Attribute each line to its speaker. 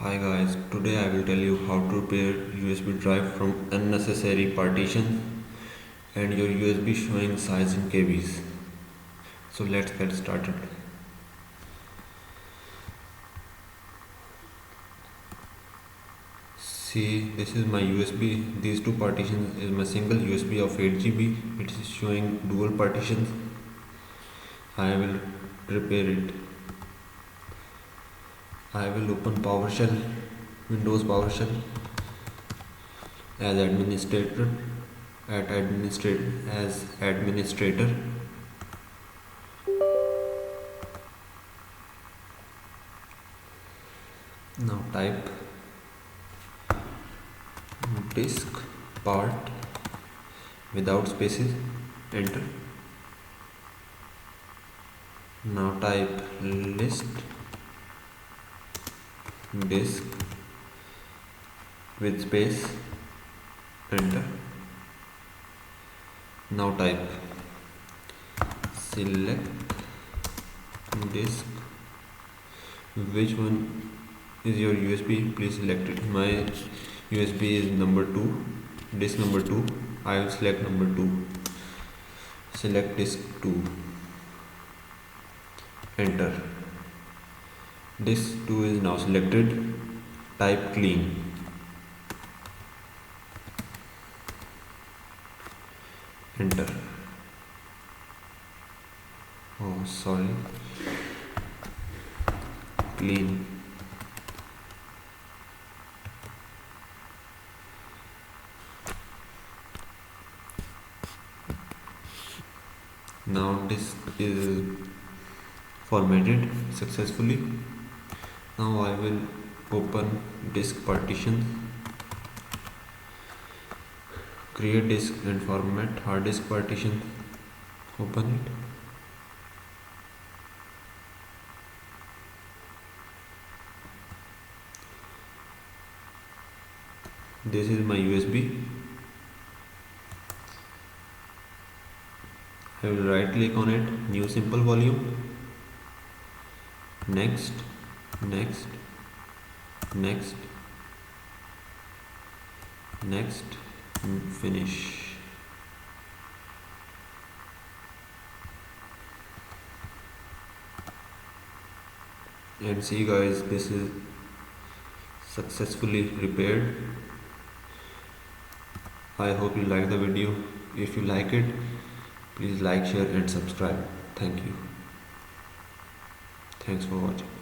Speaker 1: Hi guys, today I will tell you how to repair USB drive from unnecessary partitions and your USB showing size in KBs. So let's get started. See, this is my USB. These two partitions is my single USB of 8 GB. It is showing dual partitions. I will repair it. I will open PowerShell, Windows PowerShell as administrator as administrator. Now type disk part without spaces, enter. Now type list disk with space, enter. Now type select disk, which one is your USB, please select it. My USB is number 2, disk number 2. I will select number 2. Select disk 2, enter. Disk 2 is now selected. Type clean, enter. Oh sorry, clean. Now disk is formatted successfully. Now I will open disk partition, create disk and format hard disk partition, open it. This is my USB. I will right click on it, new simple volume, next, next, next, next, finish. And see guys, this is successfully repaired. I hope you like the video. If you like it, please like, share and subscribe. Thank you. Thanks for watching.